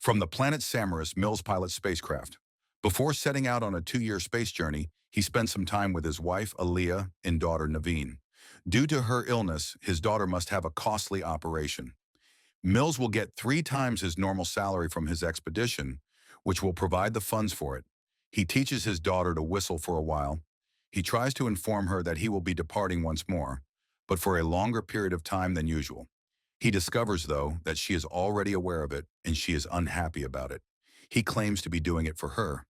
From the planet Samaras, Mills pilots spacecraft. Before setting out on a 2-year space journey, he spent some time with his wife, Aaliyah, and daughter, Naveen. Due to her illness, his daughter must have a costly operation. Mills will get 3 times his normal salary from his expedition, which will provide the funds for it. He teaches his daughter to whistle for a while. He tries to inform her that he will be departing once more, but for a longer period of time than usual. He discovers, though, that she is already aware of it and she is unhappy about it. He claims to be doing it for her.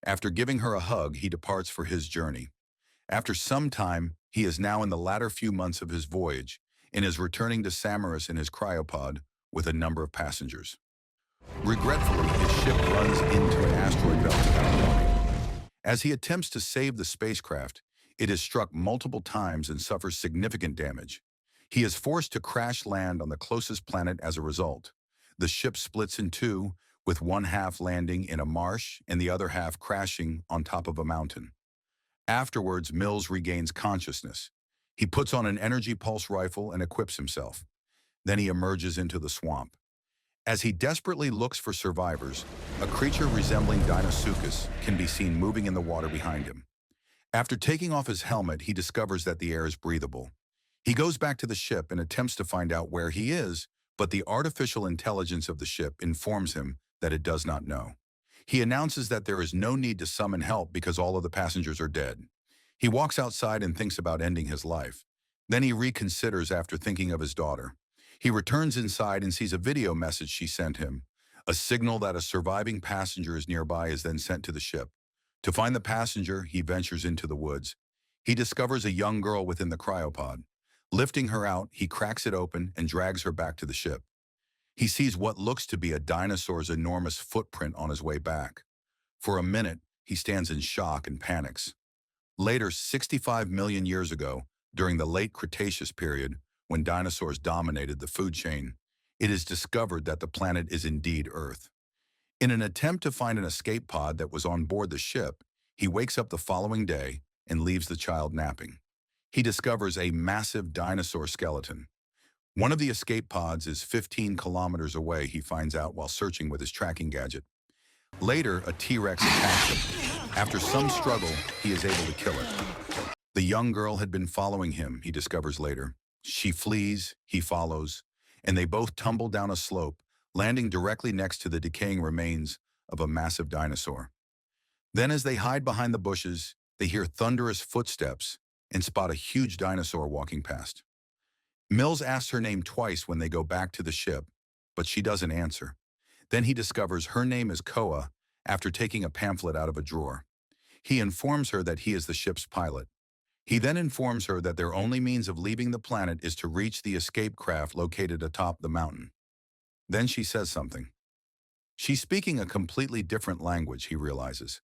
After giving her a hug, he departs for his journey. After some time, he is now in the latter few months of his voyage and is returning to Samaras in his cryopod with a number of passengers. Regretfully, his ship runs into an asteroid belt without warning. As he attempts to save the spacecraft, it is struck multiple times and suffers significant damage. He is forced to crash land on the closest planet as a result. The ship splits in two, with one half landing in a marsh and the other half crashing on top of a mountain. Afterwards, Mills regains consciousness. He puts on an energy pulse rifle and equips himself. Then he emerges into the swamp. As he desperately looks for survivors, a creature resembling Deinosuchus can be seen moving in the water behind him. After taking off his helmet, he discovers that the air is breathable. He goes back to the ship and attempts to find out where he is, but the artificial intelligence of the ship informs him that it does not know. He announces that there is no need to summon help because all of the passengers are dead. He walks outside and thinks about ending his life. Then he reconsiders after thinking of his daughter. He returns inside and sees a video message she sent him. A signal that a surviving passenger is nearby is then sent to the ship. To find the passenger, he ventures into the woods. He discovers a young girl within the cryopod. Lifting her out, he cracks it open and drags her back to the ship. He sees what looks to be a dinosaur's enormous footprint on his way back. For a minute, he stands in shock and panics. Later, 65 million years ago, during the late Cretaceous period, when dinosaurs dominated the food chain, it is discovered that the planet is indeed Earth. In an attempt to find an escape pod that was on board the ship, he wakes up the following day and leaves the child napping. He discovers a massive dinosaur skeleton. One of the escape pods is 15 kilometers away, he finds out while searching with his tracking gadget. Later, a T-Rex attacks him. After some struggle, he is able to kill it. The young girl had been following him, he discovers later. She flees, he follows, and they both tumble down a slope, landing directly next to the decaying remains of a massive dinosaur. Then as they hide behind the bushes, they hear thunderous footsteps and spot a huge dinosaur walking past. Mills asks her name twice when they go back to the ship, but she doesn't answer. Then he discovers her name is Koa after taking a pamphlet out of a drawer. He informs her that he is the ship's pilot. He then informs her that their only means of leaving the planet is to reach the escape craft located atop the mountain. Then she says something. She's speaking a completely different language, he realizes.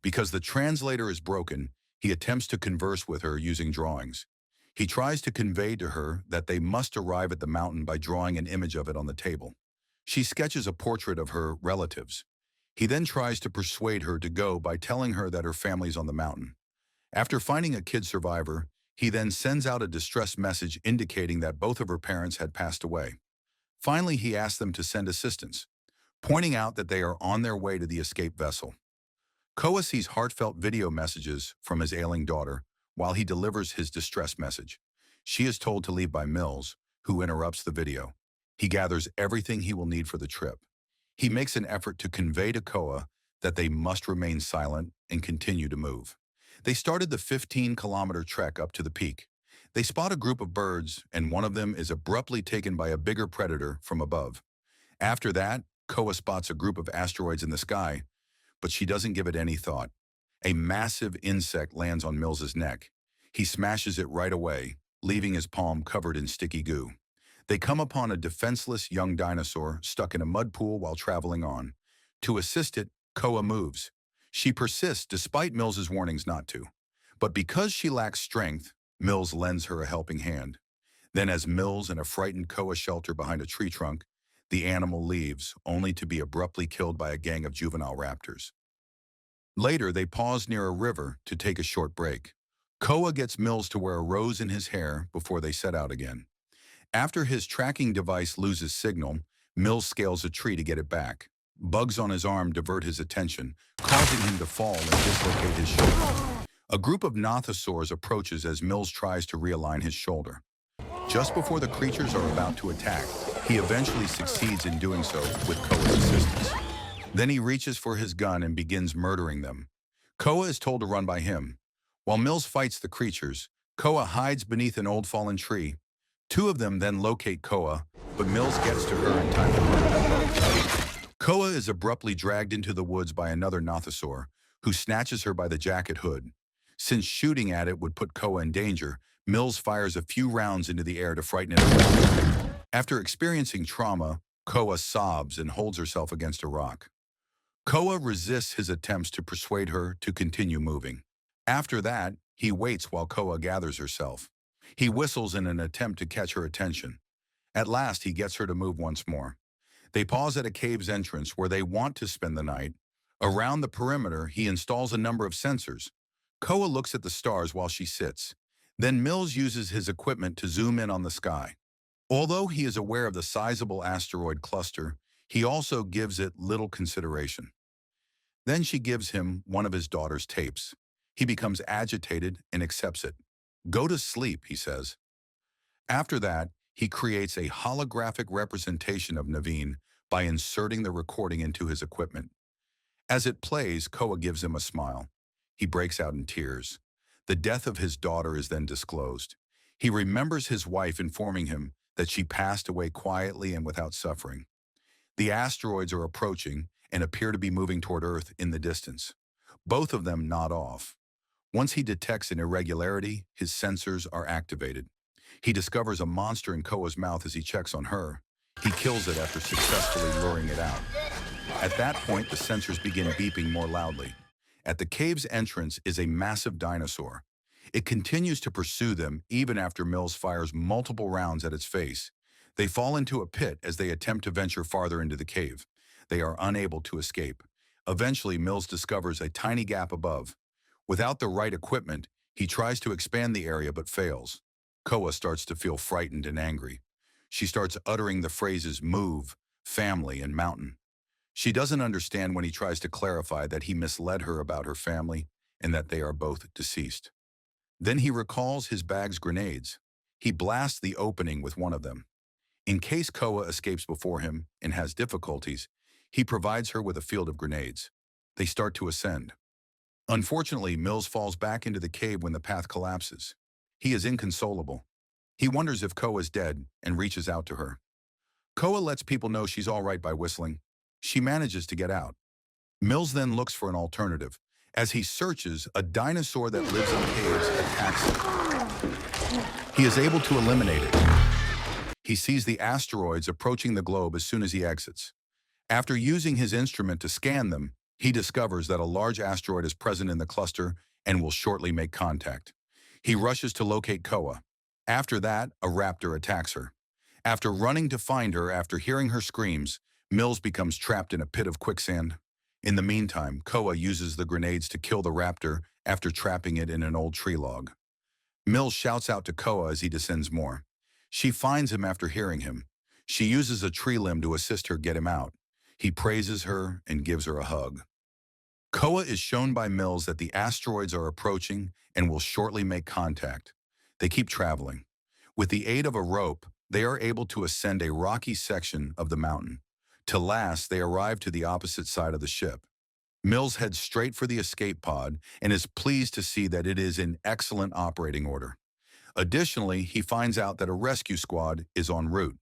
Because the translator is broken, he attempts to converse with her using drawings. He tries to convey to her that they must arrive at the mountain by drawing an image of it on the table. She sketches a portrait of her relatives. He then tries to persuade her to go by telling her that her family's on the mountain. After finding a kid survivor, he then sends out a distress message indicating that both of her parents had passed away. Finally, he asks them to send assistance, pointing out that they are on their way to the escape vessel. Koa sees heartfelt video messages from his ailing daughter while he delivers his distress message. She is told to leave by Mills, who interrupts the video. He gathers everything he will need for the trip. He makes an effort to convey to Koa that they must remain silent and continue to move. They started the 15-kilometer trek up to the peak. They spot a group of birds, and one of them is abruptly taken by a bigger predator from above. After that, Koa spots a group of asteroids in the sky, but she doesn't give it any thought. A massive insect lands on Mills's neck. He smashes it right away, leaving his palm covered in sticky goo. They come upon a defenseless young dinosaur stuck in a mud pool while traveling on. To assist it, Koa moves. She persists despite Mills's warnings not to. But because she lacks strength, Mills lends her a helping hand. Then as Mills and a frightened Koa shelter behind a tree trunk, the animal leaves, only to be abruptly killed by a gang of juvenile raptors. Later, they pause near a river to take a short break. Koa gets Mills to wear a rose in his hair before they set out again. After his tracking device loses signal, Mills scales a tree to get it back. Bugs on his arm divert his attention, causing him to fall and dislocate his shoulder. A group of nothosaurs approaches as Mills tries to realign his shoulder. Just before the creatures are about to attack, he eventually succeeds in doing so with Koa's assistance. Then he reaches for his gun and begins murdering them. Koa is told to run by him. While Mills fights the creatures, Koa hides beneath an old fallen tree. Two of them then locate Koa, but Mills gets to her in time to murder them both. Koa is abruptly dragged into the woods by another nothosaur, who snatches her by the jacket hood. Since shooting at it would put Koa in danger, Mills fires a few rounds into the air to frighten it away. After experiencing trauma, Koa sobs and holds herself against a rock. Koa resists his attempts to persuade her to continue moving. After that, he waits while Koa gathers herself. He whistles in an attempt to catch her attention. At last, he gets her to move once more. They pause at a cave's entrance where they want to spend the night. Around the perimeter, he installs a number of sensors. Koa looks at the stars while she sits. Then Mills uses his equipment to zoom in on the sky. Although he is aware of the sizable asteroid cluster, he also gives it little consideration. Then she gives him one of his daughter's tapes. He becomes agitated and accepts it. "Go to sleep," he says. After that, he creates a holographic representation of Naveen by inserting the recording into his equipment. As it plays, Koa gives him a smile. He breaks out in tears. The death of his daughter is then disclosed. He remembers his wife informing him that she passed away quietly and without suffering. The asteroids are approaching and appear to be moving toward Earth in the distance. Both of them nod off. Once he detects an irregularity, his sensors are activated. He discovers a monster in Koa's mouth as he checks on her. He kills it after successfully luring it out. At that point, the sensors begin beeping more loudly. At the cave's entrance is a massive dinosaur. It continues to pursue them even after Mills fires multiple rounds at its face. They fall into a pit as they attempt to venture farther into the cave. They are unable to escape. Eventually, Mills discovers a tiny gap above. Without the right equipment, he tries to expand the area but fails. Koa starts to feel frightened and angry. She starts uttering the phrases move, family, and mountain. She doesn't understand when he tries to clarify that he misled her about her family and that they are both deceased. Then he recalls his bag's grenades. He blasts the opening with one of them. In case Koa escapes before him and has difficulties, he provides her with a field of grenades. They start to ascend. Unfortunately, Mills falls back into the cave when the path collapses. He is inconsolable. He wonders if Koa is dead and reaches out to her. Koa lets people know she's all right by whistling. She manages to get out. Mills then looks for an alternative. As he searches, a dinosaur that lives in caves attacks him. He is able to eliminate it. He sees the asteroids approaching the globe as soon as he exits. After using his instrument to scan them, he discovers that a large asteroid is present in the cluster and will shortly make contact. He rushes to locate Koa. After that, a raptor attacks her. After running to find her after hearing her screams, Mills becomes trapped in a pit of quicksand. In the meantime, Koa uses the grenades to kill the raptor after trapping it in an old tree log. Mills shouts out to Koa as he descends more. She finds him after hearing him. She uses a tree limb to assist her get him out. He praises her and gives her a hug. Koa is shown by Mills that the asteroids are approaching and will shortly make contact. They keep traveling. With the aid of a rope, they are able to ascend a rocky section of the mountain. To last, they arrive to the opposite side of the ship. Mills heads straight for the escape pod and is pleased to see that it is in excellent operating order. Additionally, he finds out that a rescue squad is en route.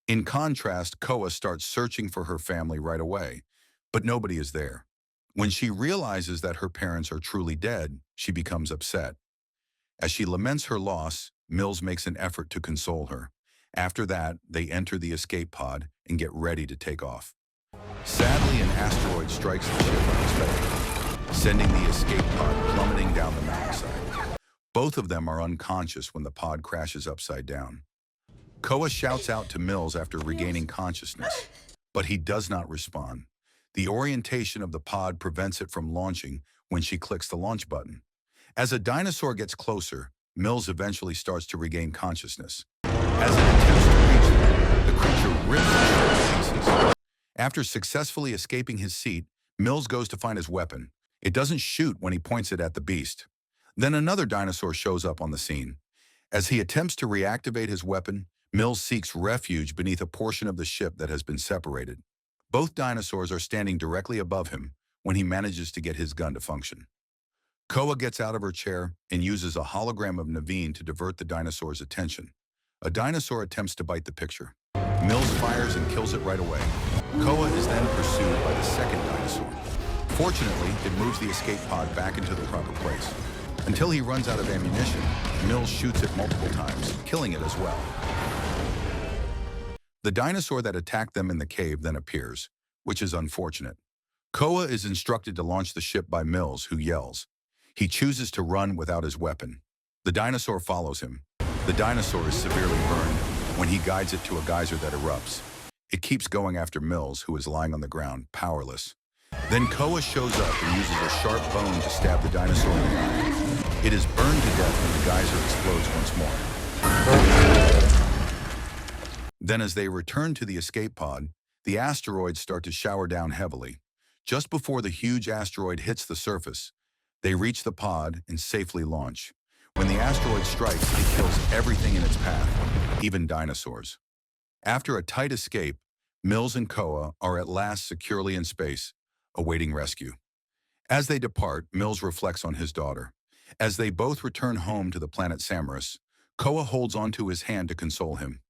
In contrast, Koa starts searching for her family right away, but nobody is there. When she realizes that her parents are truly dead, she becomes upset. As she laments her loss, Mills makes an effort to console her. After that, they enter the escape pod and get ready to take off. Sadly, an asteroid strikes the ship unexpectedly, sending the escape pod plummeting down the mountainside. Both of them are unconscious when the pod crashes upside down. Koa shouts out to Mills after regaining consciousness, but he does not respond. The orientation of the pod prevents it from launching when she clicks the launch button. As a dinosaur gets closer, Mills eventually starts to regain consciousness. As it attempts to reach them, the creature rips the ship to pieces. After successfully escaping his seat, Mills goes to find his weapon. It doesn't shoot when he points it at the beast. Then another dinosaur shows up on the scene. As he attempts to reactivate his weapon, Mills seeks refuge beneath a portion of the ship that has been separated. Both dinosaurs are standing directly above him when he manages to get his gun to function. Koa gets out of her chair and uses a hologram of Naveen to divert the dinosaur's attention. A dinosaur attempts to bite the picture. Mills fires and kills it right away. Koa is then pursued by the second dinosaur. Fortunately, it moves the escape pod back into the proper place. Until he runs out of ammunition, Mills shoots it multiple times, killing it as well. The dinosaur that attacked them in the cave then appears, which is unfortunate. Koa is instructed to launch the ship by Mills, who yells. He chooses to run without his weapon. The dinosaur follows him. The dinosaur is severely burned when he guides it to a geyser that erupts. It keeps going after Mills, who is lying on the ground, powerless. Then Koa shows up and uses a sharp bone to stab the dinosaur in the eye. It is burned to death when the geyser explodes once more. Then as they return to the escape pod, the asteroids start to shower down heavily. Just before the huge asteroid hits the surface, they reach the pod and safely launch. When the asteroid strikes, it kills everything in its path, even dinosaurs. After a tight escape, Mills and Koa are at last securely in space, awaiting rescue. As they depart, Mills reflects on his daughter. As they both return home to the planet Samaras, Koa holds onto his hand to console him.